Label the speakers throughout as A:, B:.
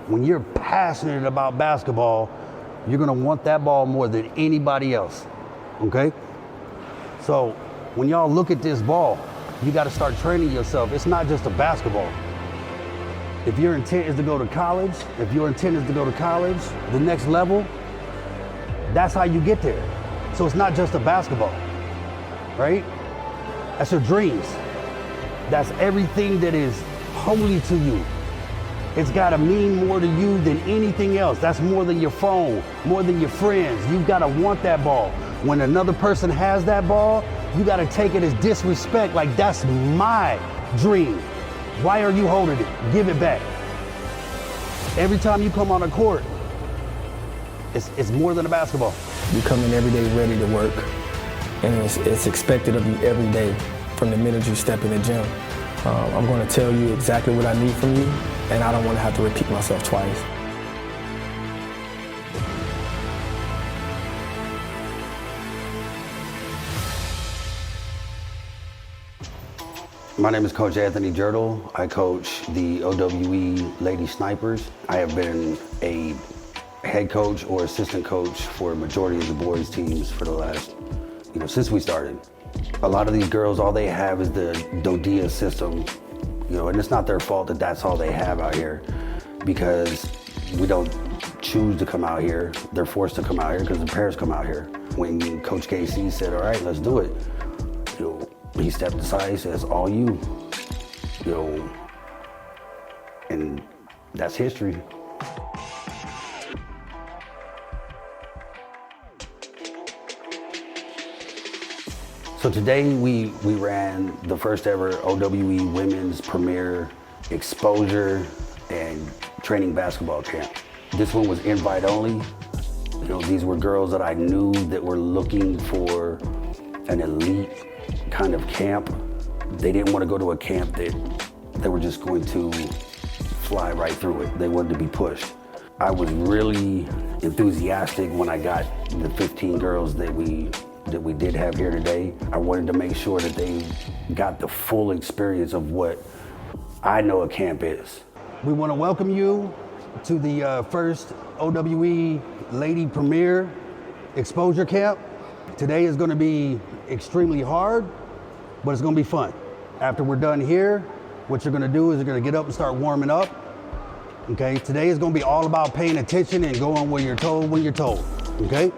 A: When you're passionate about basketball, you're gonna want that ball more than anybody else, okay? So when y'all look at this ball, you gotta start training yourself. It's not just a basketball. If your intent is to go to college, the next level, that's how you get there. So it's not just a basketball, right? That's your dreams. That's everything that is holy to you. It's gotta mean more to you than anything else. That's more than your phone, more than your friends. You've gotta want that ball. When another person has that ball, you gotta take it as disrespect, like that's my dream. Why are you holding it? Give it back. Every time you come on a court, it's more than a basketball.
B: You come in every day ready to work, and it's expected of you every day from the minute you step in the gym. I'm going to tell you exactly what I need from you, and I don't want to have to repeat myself twice.
A: My name is Coach Anthony Jurtle. I coach the O.W.E Lady Snipers. I have been a head coach or assistant coach for a majority of the boys teams for the last, since we started. A lot of these girls, all they have is the O.W.E system, and it's not their fault that that's all they have out here, because we don't choose to come out here. They're forced to come out here because the parents come out here. When Coach KC said, all right, let's do it, he stepped aside, he says, all you, and that's history. So today we ran the first ever O.W.E Women's Premier Exposure and Training Basketball Camp. This one was invite only. These were girls that I knew that were looking for an elite kind of camp. They didn't want to go to a camp that they were just going to fly right through it. They wanted to be pushed. I was really enthusiastic when I got the 15 girls that we did have here today. I wanted to make sure that they got the full experience of what I know a camp is. We want to welcome you to the first O.W.E Lady Premier Exposure Camp. Today is going to be extremely hard, but it's going to be fun. After we're done here, what you're going to do is you're going to get up and start warming up. Okay, today is going to be all about paying attention and going where you're told when you're told. Okay,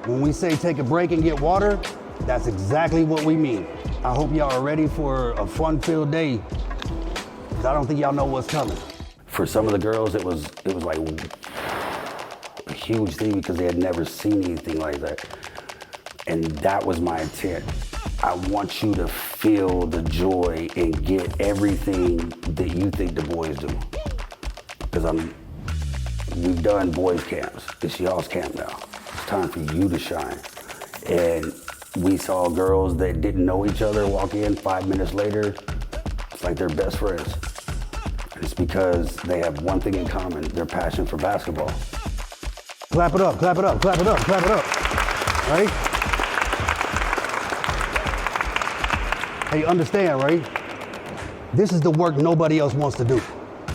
A: when we say take a break and get water, that's exactly what we mean. I hope y'all are ready for a fun-filled day, because I don't think y'all know what's coming. For some of the girls, it was like a huge thing because they had never seen anything like that. And that was my intent. I want you to feel the joy and get everything that you think the boys do. Because we've done boys camps. It's y'all's camp now. It's time for you to shine. And we saw girls that didn't know each other walk in 5 minutes later. It's like they're best friends. And it's because they have one thing in common, their passion for basketball. Clap it up, clap it up, clap it up, clap it up, right? Hey, understand, right? This is the work nobody else wants to do,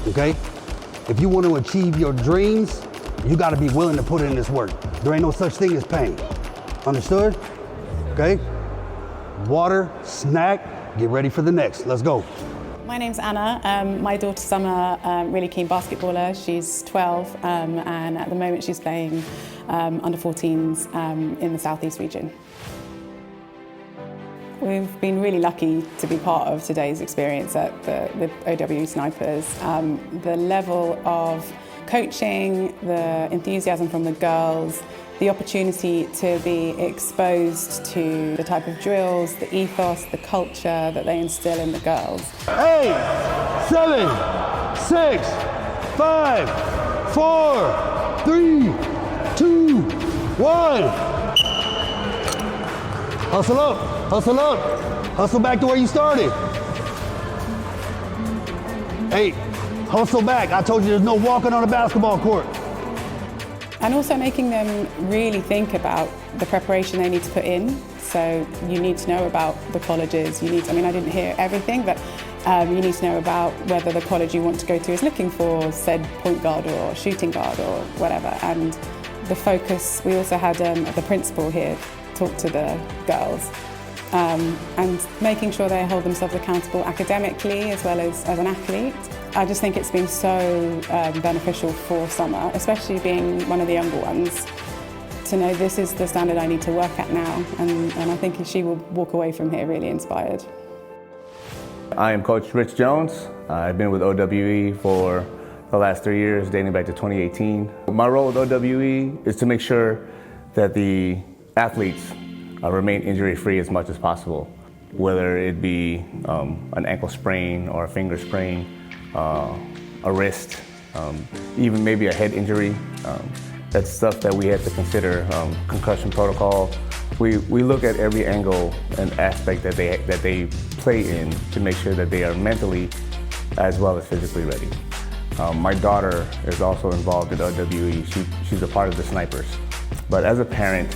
A: okay? If you want to achieve your dreams, you gotta be willing to put in this work. There ain't no such thing as pain. Understood? Okay? Water, snack, get ready for the next. Let's go.
C: My name's Anna. My daughter Summer, really keen basketballer. She's 12 and at the moment she's playing under 14s in the Southeast region. We've been really lucky to be part of today's experience with O.W.E Snipers. The level of coaching, the enthusiasm from the girls, the opportunity to be exposed to the type of drills, the ethos, the culture that they instill in the girls.
A: 8, 7, 6, 5, 4, 3, 2, 1. Hustle up, hustle up. Hustle back to where you started. Hey, hustle back. I told you there's no walking on a basketball court.
C: And also making them really think about the preparation they need to put in. So you need to know about the colleges. I didn't hear everything, but You need to know about whether the college you want to go to is looking for said point guard or shooting guard or whatever. And the focus, we also had the principal here talk to the girls, and making sure they hold themselves accountable academically as well as an athlete. I just think it's been so beneficial for Summer, especially being one of the younger ones, to know this is the standard I need to work at now, and I think she will walk away from here really inspired.
D: I am Coach Rich Jones. I've been with O.W.E for the last 3 years, dating back to 2018. My role with O.W.E is to make sure that the athletes remain injury-free as much as possible, whether it be an ankle sprain or a finger sprain, a wrist, even maybe a head injury. That's stuff that we have to consider, concussion protocol. We look at every angle and aspect that they play in to make sure that they are mentally as well as physically ready. My daughter is also involved in O.W.E. She's a part of the Snipers. But as a parent,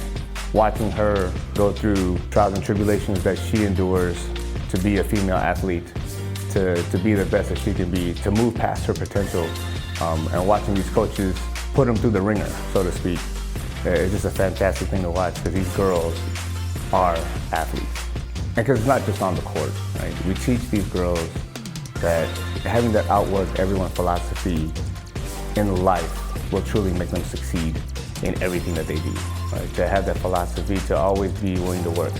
D: watching her go through trials and tribulations that she endures to be a female athlete, to be the best that she can be, to move past her potential, and watching these coaches put them through the ringer, so to speak, it's just a fantastic thing to watch, because these girls are athletes. And because it's not just on the court, right? We teach these girls that having that outwork everyone philosophy in life will truly make them succeed in everything that they do. Right? To have that philosophy, to always be willing to work,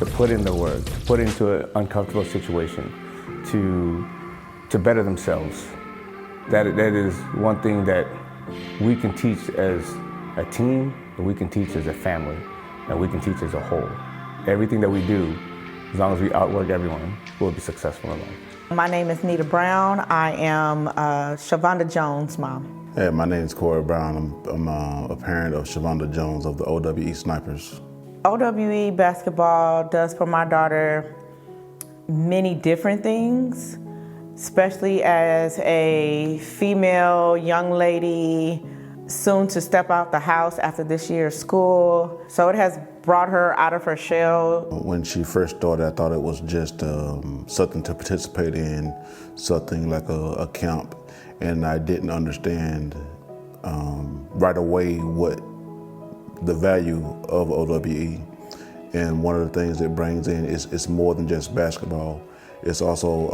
D: to put in the work, to put into an uncomfortable situation, to better themselves. That is one thing that we can teach as a team, we can teach as a family, and we can teach as a whole. Everything that we do, as long as we outwork everyone, we'll be successful in life.
E: My name is Nita Brown. I am Shavonda Jones' mom.
F: Hey, my name is Corey Brown. I'm a parent of Shavonda Jones of the O.W.E. Snipers.
E: O.W.E. basketball does for my daughter many different things, especially as a female young lady soon to step out the house after this year's school. So it has brought her out of her shell.
F: When she first started, I thought it was just something to participate in, something like a camp, and I didn't understand right away what the value of O.W.E. And one of the things it brings in is it's more than just basketball. It's also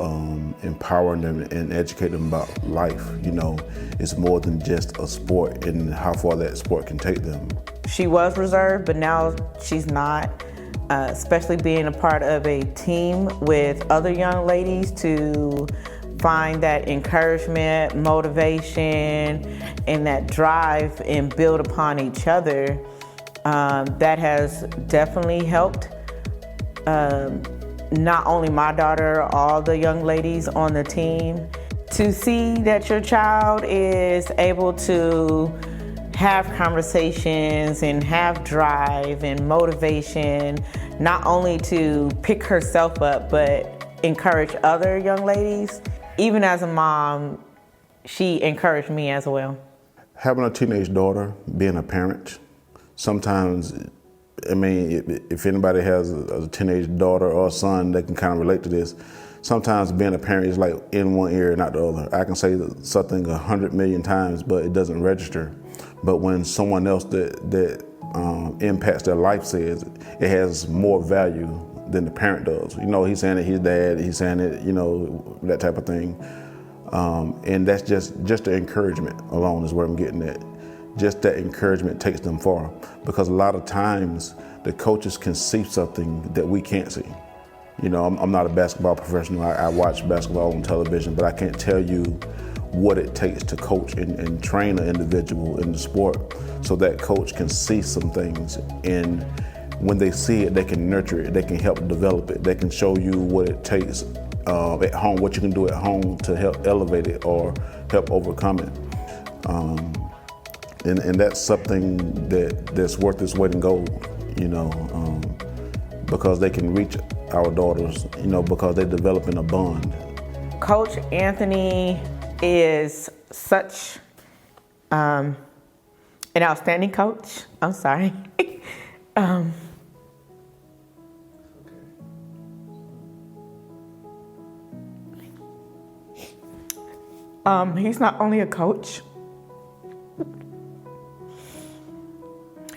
F: empowering them and educating them about life. You know, it's more than just a sport and how far that sport can take them.
E: She was reserved, but now she's not, especially being a part of a team with other young ladies to find that encouragement, motivation, and that drive and build upon each other. That has definitely helped not only my daughter, all the young ladies on the team. To see that your child is able to have conversations and have drive and motivation, not only to pick herself up, but encourage other young ladies. Even as a mom, she encouraged me as well.
F: Having a teenage daughter, being a parent, sometimes, I mean, if anybody has a teenage daughter or son, they can kind of relate to this. Sometimes being a parent is like in one ear, not the other. I can say something 100 million times, but it doesn't register. But when someone else that impacts their life says, it has more value than the parent does. You know, he's saying it, his dad, he's saying it, you know, that type of thing. And that's just the encouragement alone is where I'm getting at. Just that encouragement takes them far, because a lot of times the coaches can see something that we can't see. You know, I'm not a basketball professional. I watch basketball on television, but I can't tell you what it takes to coach and train an individual in the sport so that coach can see some things, and when they see it, they can nurture it, they can help develop it, they can show you what it takes at home, what you can do at home to help elevate it or help overcome it. And that's something that's worth its weight in gold, you know, because they can reach our daughters, you know, because they're developing a bond.
E: Coach Anthony is such an outstanding coach. I'm sorry. He's not only a coach.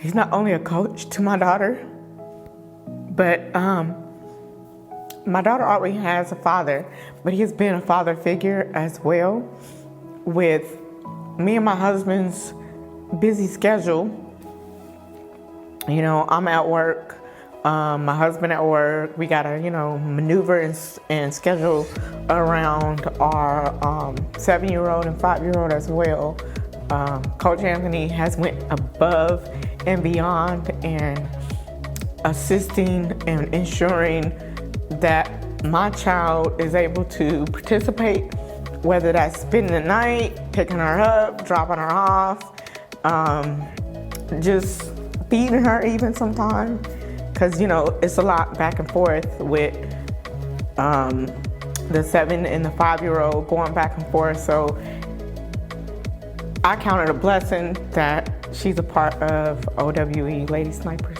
E: He's not only a coach to my daughter, but my daughter already has a father, but he has been a father figure as well. With me and my husband's busy schedule, you know, I'm at work, my husband at work, we gotta, you know, maneuver and schedule around our 7-year-old and 5-year-old as well. Coach Anthony has went above and beyond and assisting and ensuring that my child is able to participate, whether that's spending the night, picking her up, dropping her off, just feeding her even sometimes, because, you know, it's a lot back and forth with the 7 and the 5-year-old going back and forth. So I count it a blessing that she's a part of O.W.E Lady Snipers.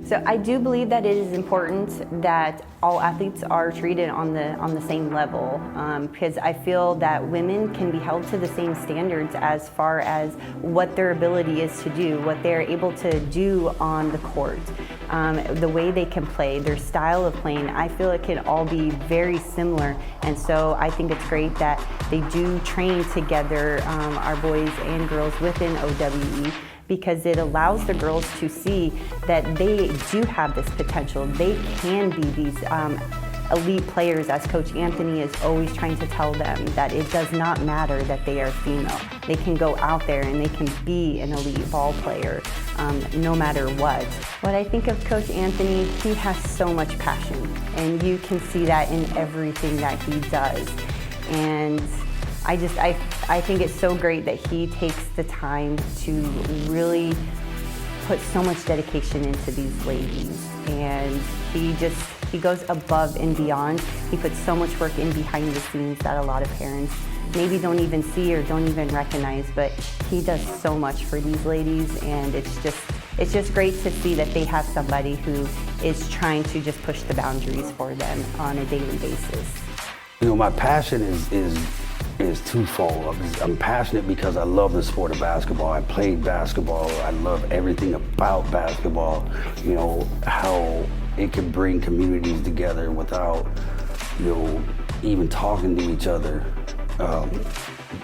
G: So I do believe that it is important that all athletes are treated on the same level, because I feel that women can be held to the same standards as far as what their ability is to do, what they're able to do on the court, the way they can play, their style of playing. I feel it can all be very similar, and so I think it's great that they do train together, our boys and girls within O.W.E, because it allows the girls to see that they do have this potential. They can be these elite players, as Coach Anthony is always trying to tell them, that it does not matter that they are female. They can go out there and they can be an elite ball player no matter what. When I think of Coach Anthony, he has so much passion, and you can see that in everything that he does. And I think it's so great that he takes the time to really put so much dedication into these ladies, and he goes above and beyond. He puts so much work in behind the scenes that a lot of parents maybe don't even see or don't even recognize, but he does so much for these ladies, and it's just great to see that they have somebody who is trying to just push the boundaries for them on a daily basis.
A: You know, my passion is twofold. I'm passionate because I love the sport of basketball. I played basketball. I love everything about basketball. You know, how it can bring communities together without, you know, even talking to each other.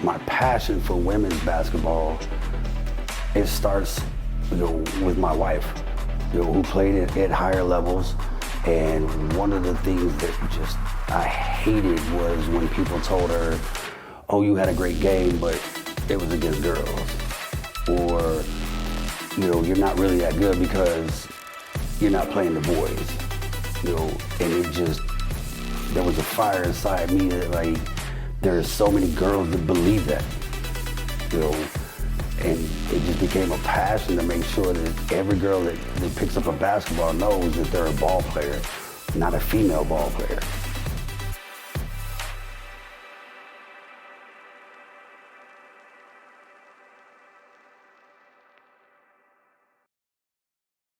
A: My passion for women's basketball, it starts, you know, with my wife, you know, who played at higher levels. And one of the things that just I hated was when people told her, oh, you had a great game, but it was against girls. Or, you know, you're not really that good because you're not playing the boys. You know, and there was a fire inside me that, like, there are so many girls that believe that, you know, and it just became a passion to make sure that every girl that picks up a basketball knows that they're a ball player, not a female ball player.